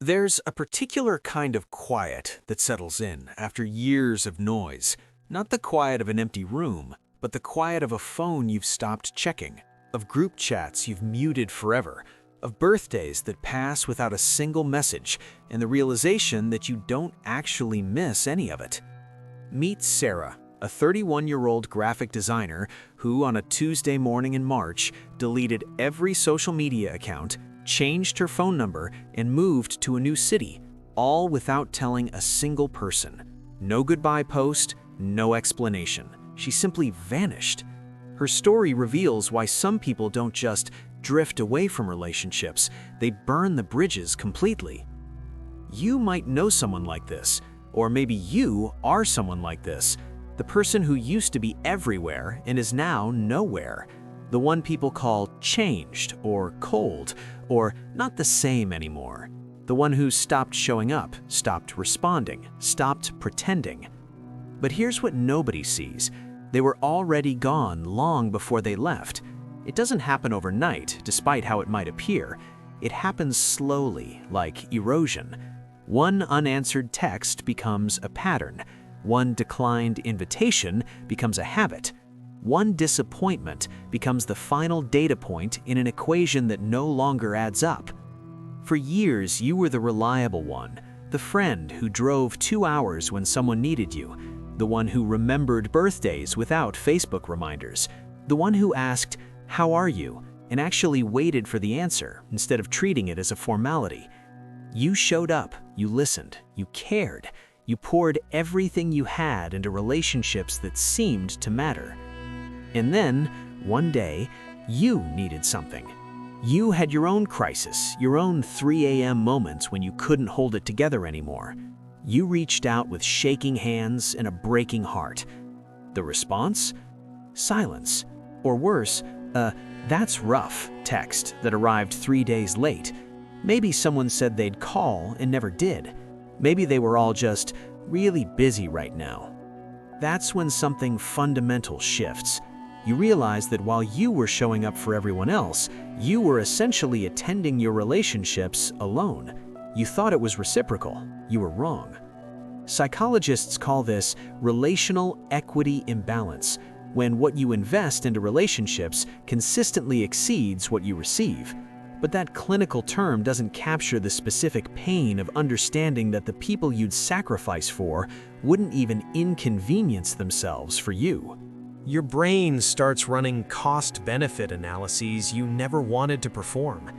There's a particular kind of quiet that settles in after years of noise. Not the quiet of an empty room, but the quiet of a phone you've stopped checking, of group chats you've muted forever, of birthdays that pass without a single message, and the realization that you don't actually miss any of it. Meet Sarah, a 31-year-old graphic designer who, on a Tuesday morning in March, deleted every social media account, changed her phone number, and moved to a new city, all without telling a single person. No goodbye post, no explanation. She simply vanished. Her story reveals why some people don't just drift away from relationships, they burn the bridges completely. You might know someone like this, or maybe you are someone like this, the person who used to be everywhere and is now nowhere. The one people call changed or cold or not the same anymore. The one who stopped showing up, stopped responding, stopped pretending. But here's what nobody sees. They were already gone long before they left. It doesn't happen overnight, despite how it might appear. It happens slowly, like erosion. One unanswered text becomes a pattern. One declined invitation becomes a habit. One disappointment becomes the final data point in an equation that no longer adds up. For years, you were the reliable one, the friend who drove 2 hours when someone needed you, the one who remembered birthdays without Facebook reminders, the one who asked, "How are you?" and actually waited for the answer instead of treating it as a formality. You showed up, you listened, you cared, you poured everything you had into relationships that seemed to matter. And then, one day, you needed something. You had your own crisis, your own 3 a.m. moments when you couldn't hold it together anymore. You reached out with shaking hands and a breaking heart. The response? Silence. Or worse, "That's rough" text that arrived 3 days late. Maybe someone said they'd call and never did. Maybe they were all just really busy right now. That's when something fundamental shifts. You realize that while you were showing up for everyone else, you were essentially attending your relationships alone. You thought it was reciprocal. You were wrong. Psychologists call this relational equity imbalance, when what you invest into relationships consistently exceeds what you receive. But that clinical term doesn't capture the specific pain of understanding that the people you'd sacrifice for wouldn't even inconvenience themselves for you. Your brain starts running cost-benefit analyses you never wanted to perform.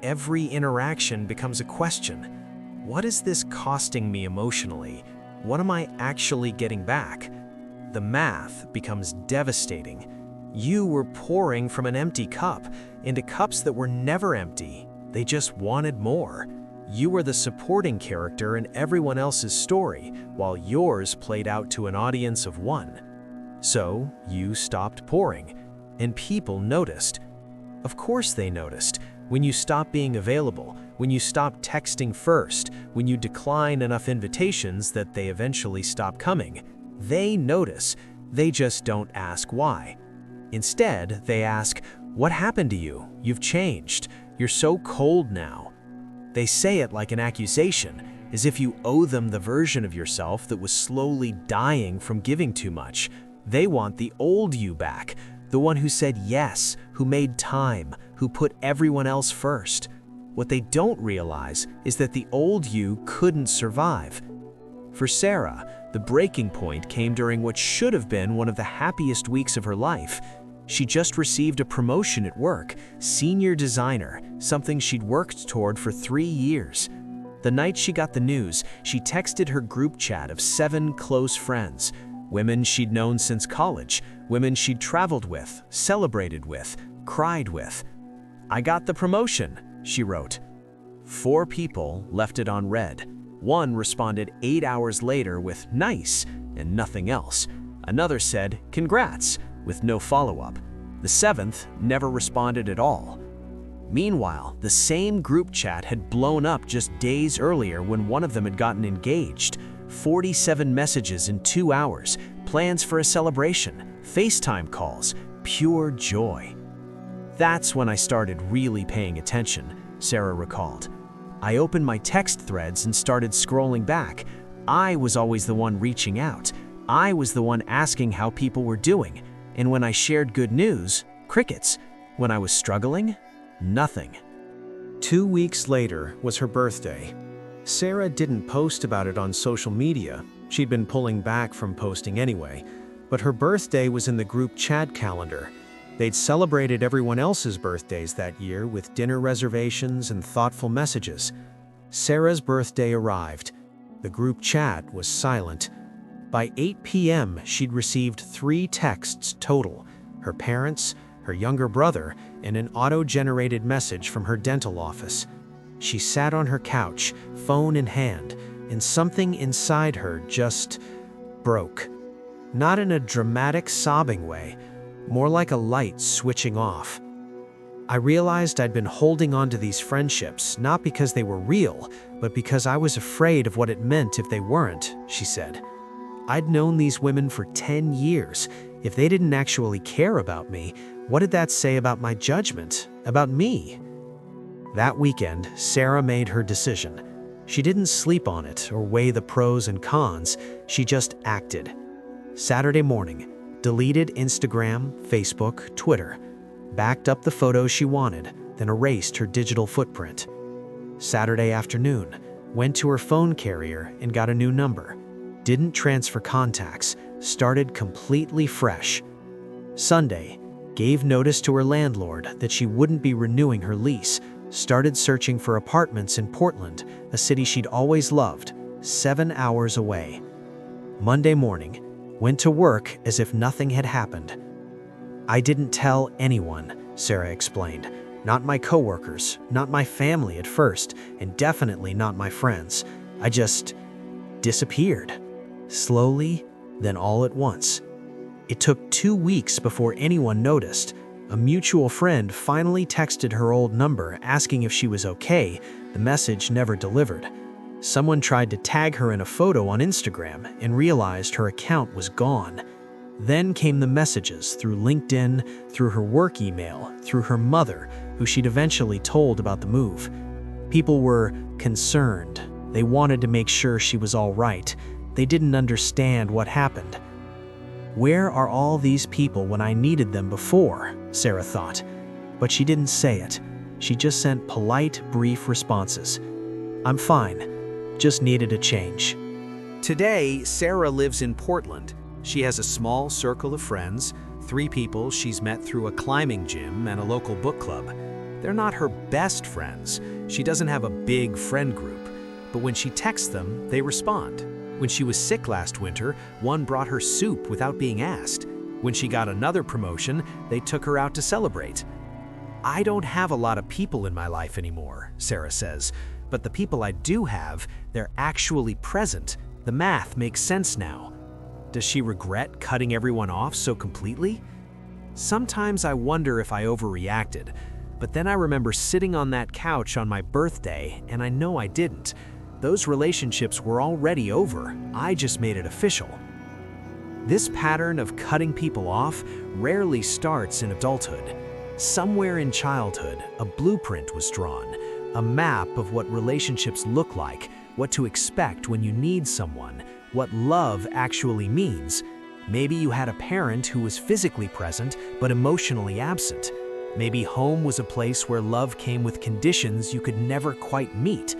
Every interaction becomes a question. What is this costing me emotionally? What am I actually getting back? The math becomes devastating. You were pouring from an empty cup into cups that were never empty. They just wanted more. You were the supporting character in everyone else's story, while yours played out to an audience of one. So you stopped pouring, and people noticed. Of course they noticed. When you stop being available, when you stop texting first, when you decline enough invitations that they eventually stop coming, they notice. They just don't ask why. Instead, they ask, "What happened to you? You've changed. You're so cold now." They say it like an accusation, as if you owe them the version of yourself that was slowly dying from giving too much. They want the old you back, the one who said yes, who made time, who put everyone else first. What they don't realize is that the old you couldn't survive. For Sarah, the breaking point came during what should have been one of the happiest weeks of her life. She just received a promotion at work, senior designer, something she'd worked toward for 3 years. The night she got the news, she texted her group chat of 7 close friends, women she'd known since college, women she'd traveled with, celebrated with, cried with. "I got the promotion," she wrote. 4 people left it on read. One responded 8 hours later with "nice" and nothing else. Another said "congrats" with no follow-up. The 7th never responded at all. Meanwhile, the same group chat had blown up just days earlier when one of them had gotten engaged. 47 messages in 2 hours, plans for a celebration, FaceTime calls, pure joy. That's when I started really paying attention, Sarah recalled. I opened my text threads and started scrolling back. I was always the one reaching out. I was the one asking how people were doing. And when I shared good news, crickets. When I was struggling, nothing. 2 weeks later was her birthday. Sarah didn't post about it on social media. She'd been pulling back from posting anyway. But her birthday was in the group chat calendar. They'd celebrated everyone else's birthdays that year with dinner reservations and thoughtful messages. Sarah's birthday arrived. The group chat was silent. By 8 p.m., she'd received 3 texts total: her parents, her younger brother, and an auto-generated message from her dental office. She sat on her couch, phone in hand, and something inside her just broke. Not in a dramatic sobbing way, more like a light switching off. I realized I'd been holding on to these friendships, not because they were real, but because I was afraid of what it meant if they weren't, she said. I'd known these women for 10 years. If they didn't actually care about me, what did that say about my judgment, about me? That weekend, Sarah made her decision. She didn't sleep on it or weigh the pros and cons, she just acted. Saturday morning, deleted Instagram, Facebook, Twitter, backed up the photos she wanted, then erased her digital footprint. Saturday afternoon, went to her phone carrier and got a new number. Didn't transfer contacts, started completely fresh. Sunday, gave notice to her landlord that she wouldn't be renewing her lease, started searching for apartments in Portland, a city she'd always loved, 7 hours away. Monday morning, went to work as if nothing had happened. I didn't tell anyone, Sarah explained. Not my coworkers, not my family at first, and definitely not my friends. I just disappeared. Slowly, then all at once. It took 2 weeks before anyone noticed. A mutual friend finally texted her old number asking if she was okay. The message never delivered. Someone tried to tag her in a photo on Instagram and realized her account was gone. Then came the messages through LinkedIn, through her work email, through her mother, who she'd eventually told about the move. People were concerned. They wanted to make sure she was all right. They didn't understand what happened. Where are all these people when I needed them before? Sarah thought. But she didn't say it. She just sent polite, brief responses. I'm fine. Just needed a change. Today, Sarah lives in Portland. She has a small circle of friends, 3 people she's met through a climbing gym and a local book club. They're not her best friends. She doesn't have a big friend group. But when she texts them, they respond. When she was sick last winter, one brought her soup without being asked. When she got another promotion, they took her out to celebrate. I don't have a lot of people in my life anymore, Sarah says. But the people I do have, they're actually present. The math makes sense now. Does she regret cutting everyone off so completely? Sometimes I wonder if I overreacted, but then I remember sitting on that couch on my birthday, and I know I didn't. Those relationships were already over. I just made it official. This pattern of cutting people off rarely starts in adulthood. Somewhere in childhood, a blueprint was drawn. A map of what relationships look like, what to expect when you need someone, what love actually means. Maybe you had a parent who was physically present but emotionally absent. Maybe home was a place where love came with conditions you could never quite meet.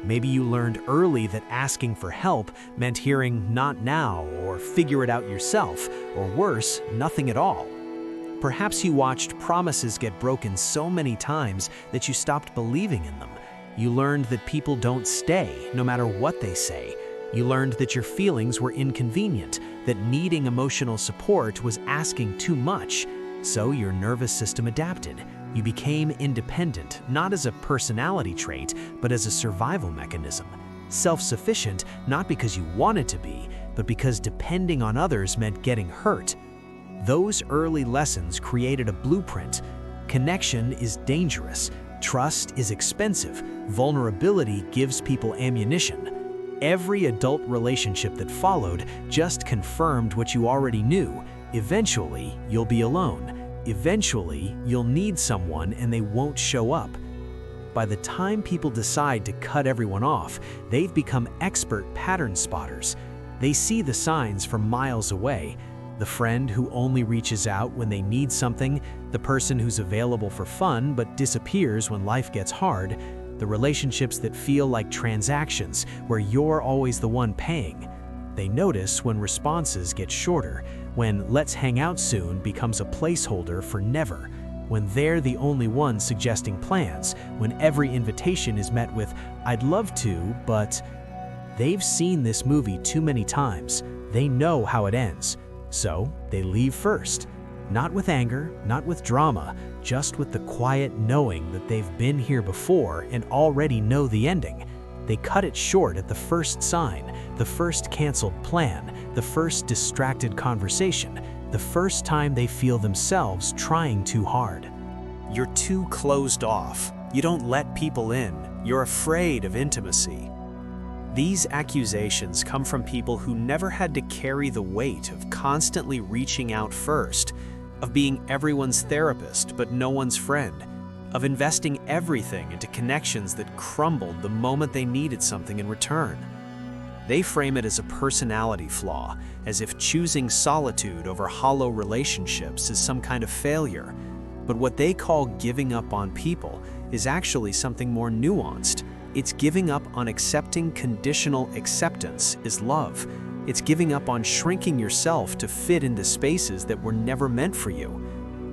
Maybe you learned early that asking for help meant hearing "not now" or "figure it out yourself," or worse, nothing at all. Perhaps you watched promises get broken so many times that you stopped believing in them. You learned that people don't stay, no matter what they say. You learned that your feelings were inconvenient, that needing emotional support was asking too much. So your nervous system adapted. You became independent, not as a personality trait, but as a survival mechanism. Self-sufficient, not because you wanted to be, but because depending on others meant getting hurt. Those early lessons created a blueprint. Connection is dangerous. Trust is expensive. Vulnerability gives people ammunition. Every adult relationship that followed just confirmed what you already knew. Eventually, you'll be alone. Eventually, you'll need someone and they won't show up. By the time people decide to cut everyone off, they've become expert pattern spotters. They see the signs from miles away. The friend who only reaches out when they need something, the person who's available for fun but disappears when life gets hard, the relationships that feel like transactions where you're always the one paying. They notice when responses get shorter, when "let's hang out soon" becomes a placeholder for never, when they're the only one suggesting plans, when every invitation is met with "I'd love to, but..." They've seen this movie too many times. They know how it ends. So they leave first. Not with anger, not with drama, just with the quiet knowing that they've been here before and already know the ending. They cut it short at the first sign, the first canceled plan, the first distracted conversation, the first time they feel themselves trying too hard. You're too closed off. You don't let people in. You're afraid of intimacy. These accusations come from people who never had to carry the weight of constantly reaching out first, of being everyone's therapist but no one's friend, of investing everything into connections that crumbled the moment they needed something in return. They frame it as a personality flaw, as if choosing solitude over hollow relationships is some kind of failure. But what they call giving up on people is actually something more nuanced. It's giving up on accepting conditional acceptance is love. It's giving up on shrinking yourself to fit into spaces that were never meant for you.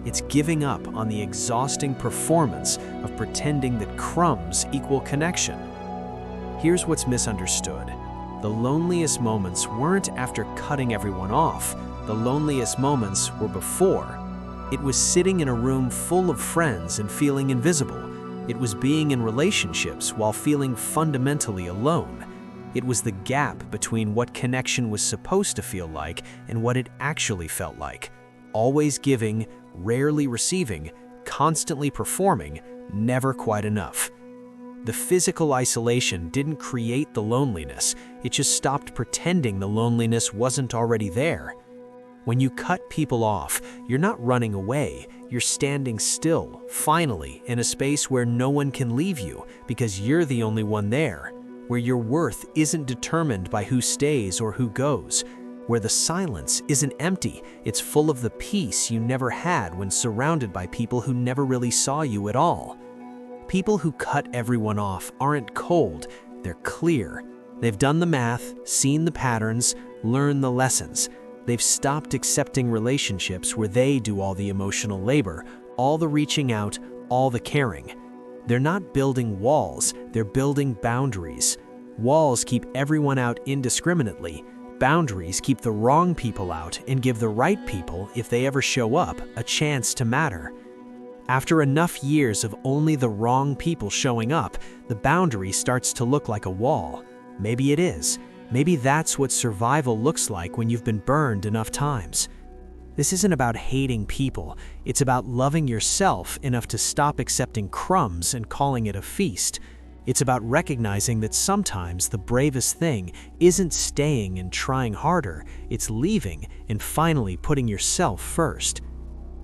It's giving up on the exhausting performance of pretending that crumbs equal connection. Here's what's misunderstood. The loneliest moments weren't after cutting everyone off. The loneliest moments were before. It was sitting in a room full of friends and feeling invisible. It was being in relationships while feeling fundamentally alone. It was the gap between what connection was supposed to feel like and what it actually felt like. Always giving, rarely receiving, constantly performing, never quite enough. The physical isolation didn't create the loneliness, it just stopped pretending the loneliness wasn't already there. When you cut people off, you're not running away, you're standing still, finally, in a space where no one can leave you because you're the only one there, where your worth isn't determined by who stays or who goes, where the silence isn't empty, it's full of the peace you never had when surrounded by people who never really saw you at all. People who cut everyone off aren't cold, they're clear. They've done the math, seen the patterns, learned the lessons. They've stopped accepting relationships where they do all the emotional labor, all the reaching out, all the caring. They're not building walls, they're building boundaries. Walls keep everyone out indiscriminately. Boundaries keep the wrong people out and give the right people, if they ever show up, a chance to matter. After enough years of only the wrong people showing up, the boundary starts to look like a wall. Maybe it is. Maybe that's what survival looks like when you've been burned enough times. This isn't about hating people, it's about loving yourself enough to stop accepting crumbs and calling it a feast. It's about recognizing that sometimes the bravest thing isn't staying and trying harder, it's leaving and finally putting yourself first.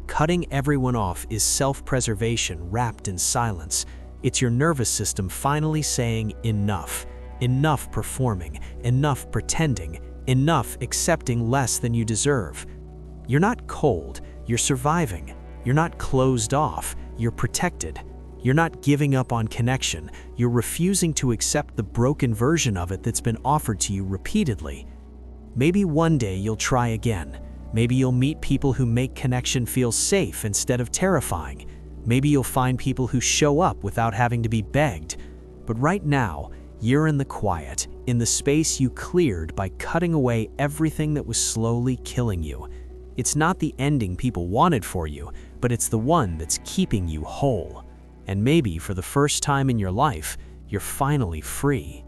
Cutting everyone off is self-preservation wrapped in silence. It's your nervous system finally saying enough. Enough performing, enough pretending, enough accepting less than you deserve. You're not cold, you're surviving. You're not closed off, you're protected. You're not giving up on connection, you're refusing to accept the broken version of it that's been offered to you repeatedly. Maybe one day you'll try again. Maybe you'll meet people who make connection feel safe instead of terrifying. Maybe you'll find people who show up without having to be begged. But right now, you're in the quiet, in the space you cleared by cutting away everything that was slowly killing you. It's not the ending people wanted for you, but it's the one that's keeping you whole. And maybe for the first time in your life, you're finally free.